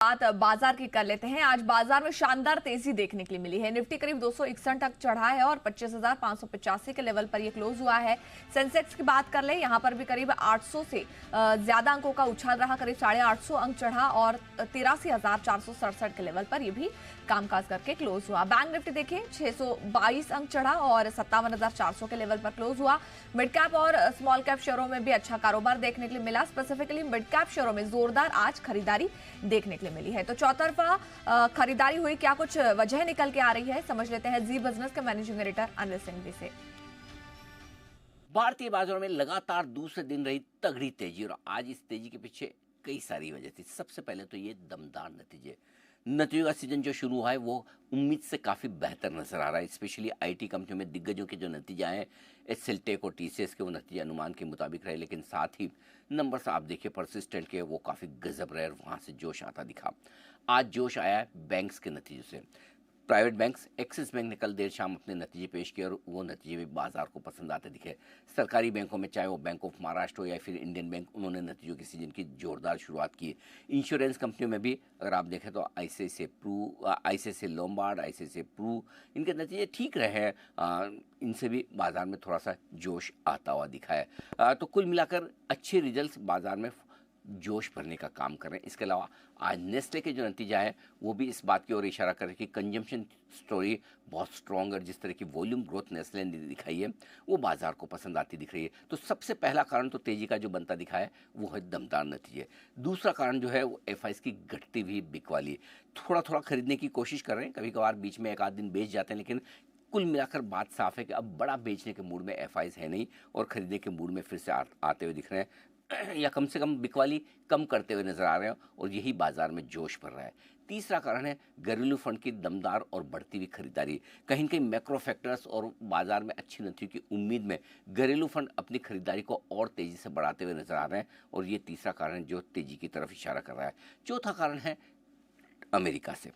बात बाजार की कर लेते हैं। आज बाजार में शानदार तेजी देखने के लिए मिली है। निफ्टी करीब 261 तक चढ़ा है और 25,585 के लेवल पर यह क्लोज हुआ है। सेंसेक्स की बात कर ले, यहां पर भी करीब 800 से ज्यादा अंकों का उछाल रहा, करीब 850 अंक चढ़ा और 83,467 के लेवल पर यह भी कामकाज करके क्लोज हुआ। बैंक निफ्टी देखिए 622 अंक चढ़ा और 57,400 के लेवल पर क्लोज हुआ। मिड कैप और स्मॉल कैप शेयरों में भी अच्छा कारोबार देखने के लिए मिला। स्पेसिफिकली मिड कैप शेयरों में जोरदार आज खरीदारी देखने के लिए मिली है। तो चौतरफा खरीदारी हुई, क्या कुछ वजह निकल के आ रही है, समझ लेते हैं जी बिजनेस के मैनेजिंग एडिटर अनिल सिंघवी से। भारतीय बाजारों में लगातार दूसरे दिन रही तगड़ी तेजी और आज इस तेजी के पीछे कई सारी वजह थी। सबसे पहले तो ये दमदार नतीजों का सीजन जो शुरू हुआ है वो उम्मीद से काफ़ी बेहतर नजर आ रहा है। स्पेशली आईटी कंपनियों में दिग्गजों के जो नतीजे आए, एसएलटेक और टीसीएस के, वो नतीजे अनुमान के मुताबिक रहे, लेकिन साथ ही नंबर्स आप देखिए परसिस्टेंट के, वो काफ़ी गजब रहे और वहाँ से जोश आता दिखा। आज जोश आया है बैंक्स के नतीजों से। प्राइवेट बैंक्स, एक्सिस बैंक ने कल देर शाम अपने नतीजे पेश किए और वो नतीजे भी बाजार को पसंद आते दिखे। सरकारी बैंकों में, चाहे वो बैंक ऑफ महाराष्ट्र हो या फिर इंडियन बैंक, उन्होंने नतीजों की सीजन की जोरदार शुरुआत की। इंश्योरेंस कंपनियों में भी अगर आप देखें तो आईसीआईसीआई लोम्बार्ड, आईसीआईसीआई प्रू, इनके नतीजे ठीक रहे हैं। इनसे भी बाजार में थोड़ा सा जोश आता हुआ दिखा है। तो कुल मिलाकर अच्छे रिजल्ट्स बाजार में जोश भरने का काम कर रहे हैं। इसके अलावा आज नेस्ले के जो नतीजा है वो भी इस बात की ओर इशारा कर रहे हैं कि कंजम्पशन स्टोरी बहुत स्ट्रॉन्ग और जिस तरह की वॉल्यूम ग्रोथ नेस्ले ने दिखाई है वो बाजार को पसंद आती दिख रही है। तो सबसे पहला कारण तो तेजी का जो बनता दिखा है वो है दमदार नतीजे। दूसरा कारण जो है वो एफआईज की घटती हुई बिकवाली। थोड़ा थोड़ा खरीदने की कोशिश कर रहे हैं, कभी कभार बीच में एक आध दिन बेच जाते हैं, लेकिन कुल मिलाकर बात साफ है कि अब बड़ा बेचने के मूड में एफआईज है नहीं और खरीदने के मूड में फिर से आते हुए दिख रहे हैं या कम से कम बिकवाली कम करते हुए नजर आ रहे हैं और यही बाजार में जोश भर रहा है। तीसरा कारण है घरेलू फंड की दमदार और बढ़ती हुई खरीदारी। कहीं न कहीं मैक्रो फैक्टर्स और बाजार में अच्छी नतीजों की उम्मीद में घरेलू फंड अपनी खरीदारी को और तेजी से बढ़ाते हुए नजर आ रहे हैं और ये तीसरा कारण जो तेजी की तरफ इशारा कर रहा है। चौथा कारण है अमेरिका से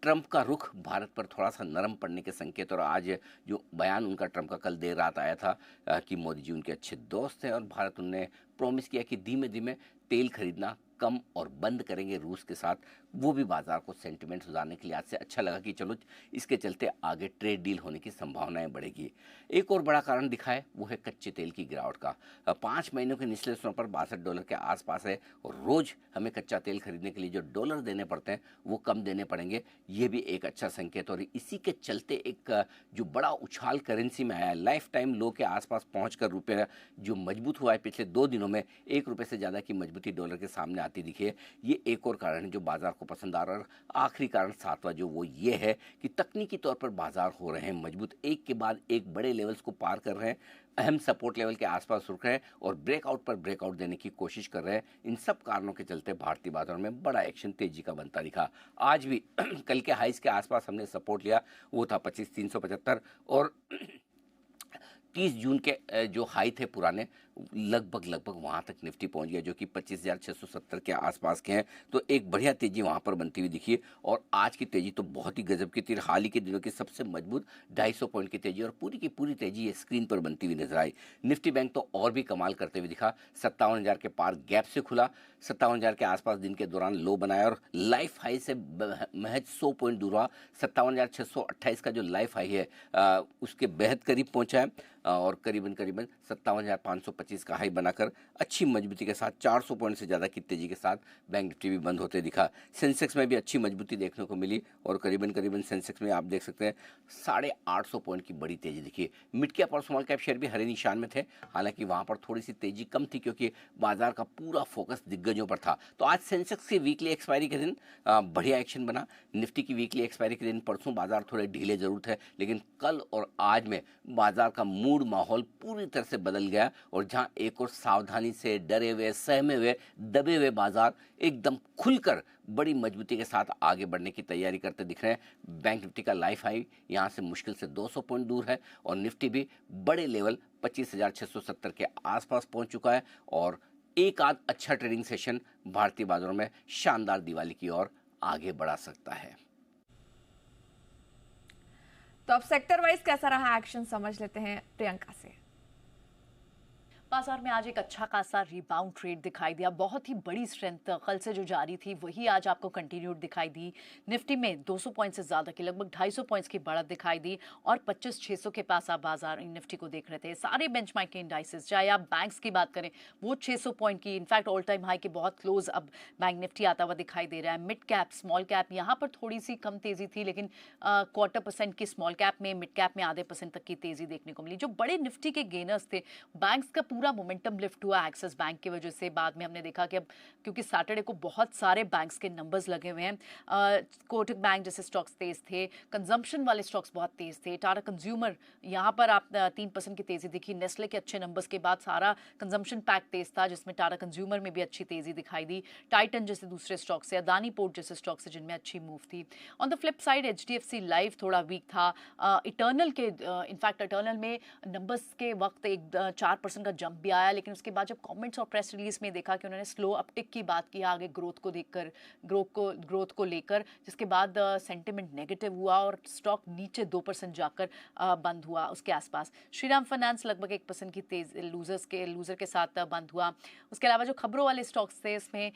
ट्रंप का रुख भारत पर थोड़ा सा नरम पड़ने के संकेत। और आज जो बयान उनका ट्रंप का कल देर रात आया था कि मोदी जी उनके अच्छे दोस्त हैं और भारत उन्हें प्रॉमिस किया कि धीमे धीमे तेल खरीदना कम और बंद करेंगे रूस के साथ, वो भी बाजार को सेंटिमेंट सुधारने के लिए आज से अच्छा लगा कि चलो इसके चलते आगे ट्रेड डील होने की संभावनाएं बढ़ेगी। एक और बड़ा कारण दिखा है वो है कच्चे तेल की गिरावट का। 5 महीनों के निचले स्तरों पर $62 के आसपास है और रोज हमें कच्चा तेल खरीदने के लिए जो डॉलर देने पड़ते हैं वो कम देने पड़ेंगे, ये भी एक अच्छा संकेत। और इसी के चलते एक जो बड़ा उछाल करेंसी में आया, लाइफ टाइम लो के आसपास पहुंचकर रुपये जो मजबूत हुआ है पिछले 2 दिनों में, ₹1 से ज़्यादा की मजबूती डॉलर के सामने आती दिखी है, ये एक और कारण है जो बाजार को पसंद आ रहा है। और आखिरी कारण सातवां जो वो ये है कि तकनीकी तौर पर बाजार हो रहे हैं मजबूत, एक के बाद एक बड़े लेवल्स को पार कर रहे हैं, अहम सपोर्ट लेवल के आसपास रुक रहे हैं और ब्रेकआउट पर ब्रेकआउट देने की कोशिश कर रहे हैं। इन सब कारणों के चलते भारतीय बाजारों में बड़ा एक्शन तेजी का बनता दिखा। आज भी कल के हाइस के आसपास हमने सपोर्ट लिया, वो था 25,375 और 30 जून के जो हाई थे पुराने, लगभग वहाँ तक निफ्टी पहुँच गया जो कि 25,670 के आसपास के हैं। तो एक बढ़िया तेजी वहाँ पर बनती हुई दिखी और आज की तेजी तो बहुत ही गजब की थी। हाल ही के दिनों की सबसे मजबूत 250 पॉइंट की तेजी और पूरी की पूरी तेजी ये स्क्रीन पर बनती हुई नजर आई। निफ्टी बैंक तो और भी कमाल करते हुए दिखा, 57,000 के पार गैप से खुला, 57,000 के आसपास दिन के दौरान लो बनाया और लाइफ हाई से महज 100 पॉइंट दूर हुआ। 57,628 का जो लाइफ हाई है उसके बेहद करीब पहुंचा है और करीबन 57,525 का हाई बनाकर अच्छी मजबूती के साथ 400 पॉइंट से ज़्यादा की तेजी के साथ बैंक निफ्टी भी बंद होते दिखा। सेंसेक्स में भी अच्छी मजबूती देखने को मिली और करीबन सेंसेक्स में आप देख सकते हैं 850 पॉइंट की बड़ी तेजी दिखी। मिड कैप और स्मॉल कैप शेयर भी हरे निशान में थे, हालांकि वहां पर थोड़ी सी तेजी कम थी क्योंकि बाजार का पूरा फोकस दिग्गजों पर था। तो आज सेंसेक्स की वीकली एक्सपायरी के दिन बढ़िया एक्शन बना। निफ्टी की वीकली एक्सपायरी के दिन परसों बाजार थोड़े ढीले जरूर थे, लेकिन कल और आज में बाजार का मूड माहौल पूरी तरह से बदल गया और जहां एक और सावधानी से डरे हुए, सहमे हुए, दबे हुए बाजार एकदम खुलकर बड़ी मजबूती के साथ आगे बढ़ने की तैयारी करते दिख रहे हैं। बैंक निफ्टी का लाइफ हाई यहां से मुश्किल से 200 पॉइंट दूर है और निफ्टी भी बड़े लेवल 25,670 के आसपास पहुंच चुका है और एक आध अच्छा ट्रेडिंग सेशन भारतीय बाजारों में शानदार दिवाली की ओर आगे बढ़ा सकता है। तो अब सेक्टर वाइज कैसा रहा एक्शन समझ लेते हैं प्रियंका से। बाजार में आज एक अच्छा खासा रिबाउंड ट्रेड दिखाई दिया। बहुत ही बड़ी स्ट्रेंथ कल से जो जारी थी वही आज आपको कंटिन्यूड दिखाई दी। निफ्टी में 200 पॉइंट से ज़्यादा की लगभग 250 पॉइंट्स की बढ़त दिखाई दी और 25,600 के पास आप बाजार निफ्टी को देख रहे थे। सारे बेंचमार्क के इंडाइसेस, चाहे आप बैंक्स की बात करें, वो 600 पॉइंट की, इनफैक्ट ऑल टाइम हाई के बहुत क्लोज अब बैंक निफ्टी आता हुआ दिखाई दे रहा है। मिड कैप, स्मॉल कैप यहाँ पर थोड़ी सी कम तेजी थी, लेकिन 1/4% की स्मॉल कैप में, मिड कैप में आधे % तक की तेजी देखने को मिली। जो बड़े निफ्टी के गेनर्स थे, बैंक्स का पूरा मोमेंटम लिफ्ट हुआ एक्सिस बैंक की वजह से। बाद में हमने देखा कि अब क्योंकि सैटरडे को बहुत सारे बैंक्स के नंबर्स लगे हुए हैं, कोटक बैंक जैसे स्टॉक्स तेज थे, कंजम्पशन वाले स्टॉक्स बहुत तेज थे। टाटा कंज्यूमर यहाँ पर आप 3% की तेजी दिखी। नेस्ले के अच्छे नंबर्स के बाद सारा कंजम्पशन पैक तेज था, जिसमें टाटा कंज्यूमर में भी अच्छी तेजी दिखाई दी। टाइटन जैसे दूसरे स्टॉक से, अदानी पोर्ट जैसे स्टॉक से, जिनमें अच्छी मूव थी। On the flip side HDFC life थोड़ा वीक था। इटर्नल के इनफैक्ट इटर्नल में नंबर्स के वक्त एक 4% का जंप भी आया, लेकिन उसके बाद जब कमेंट्स और प्रेस रिलीज में देखा कि उन्होंने स्लो अपटिक की बात की आगे ग्रोथ को देखकर, ग्रोथ को लेकर, जिसके बाद सेंटिमेंट नेगेटिव हुआ और स्टॉक नीचे 2% जाकर बंद हुआ उसके आसपास। श्रीराम फाइनेंस लगभग 1% की तेज लूजर के साथ बंद हुआ। उसके अलावा जो खबरों वाले स्टॉक्स थे इसमें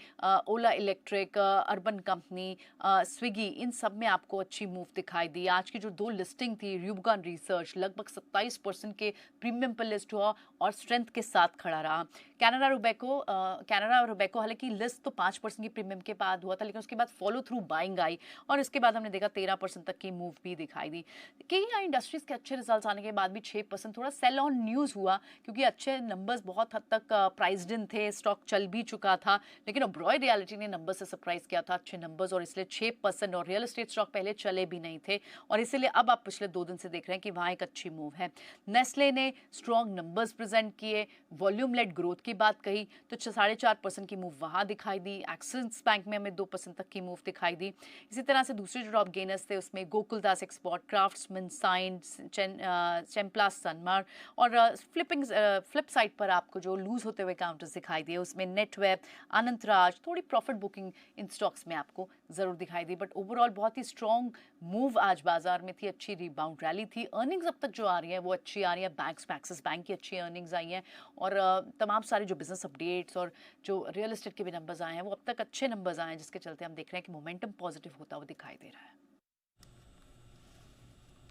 ओला इलेक्ट्रिक, अर्बन कंपनी, स्विगी, इन सब में आपको अच्छी मूव दिखाई दी। आज की जो 2 लिस्टिंग थी, र्यूबगन रिसर्च लगभग 27% के प्रीमियम पर लिस्ट हुआ और स्ट्रेंथ के साथ खड़ा रहा। कैनरा रोबेको हालांकि लिस्ट तो 5% की प्रीमियम के बाद हुआ था, लेकिन उसके बाद फॉलो थ्रू बाइंग आई और इसके बाद हमने देखा 13% तक की मूव भी दिखाई दी। कई इंडस्ट्रीज के अच्छे रिजल्ट्स आने के बाद भी 6% थोड़ा सेल ऑन न्यूज़ हुआ, क्योंकि अच्छे नंबर्स बहुत हद तक प्राइस्ड इन थे, स्टॉक चल भी चुका था, लेकिन ओबरॉय रियलिटी ने नंबर से सरप्राइज किया था, अच्छे नंबर्स, और इसलिए 6%। और रियल एस्टेट स्टॉक पहले चले भी नहीं थे और इसीलिए अब आप पिछले 2 दिन से देख रहे हैं कि वहाँ एक अच्छी मूव है। नेस्ले ने स्ट्रॉन्ग नंबर्स प्रेजेंट किए, वॉल्यूम लेड ग्रोथ की बात कही तो 4.5% की मूव वहाँ दिखाई दी। एक्सिस बैंक में हमें 2% तक की मूव दिखाई दी। इसी तरह से दूसरे जो टॉप गेनर्स थे उसमें गोकुलदास एक्सपोर्ट, क्राफ्ट्समैन, साइंस, चेम्प्लास, सनमार्क, और फ्लिप साइड पर आपको जो लूज होते हुए काउंटर्स दिखाई दिए उसमें नेटवेब, अनंतराज, थोड़ी प्रॉफिट बुकिंग इन स्टॉक्स में आपको जरूर दिखाई दी। बट ओवरऑल बहुत ही स्ट्रॉन्ग मूव आज बाजार में थी, अच्छी रिबाउंड रैली थी। अर्निंग्स अब तक जो आ रही है वो अच्छी आ रही है। बैंक्स में एक्सिस बैंक की अच्छी अर्निंग्स आई हैं और तमाम सारे जो बिजनेस अपडेट्स और जो रियल एस्टेट के भी नंबर्स आए हैं वो अब तक अच्छे नंबर्स आए हैं, जिसके चलते हम देख रहे हैं कि मोमेंटम पॉजिटिव होता हुआ दिखाई दे रहा है।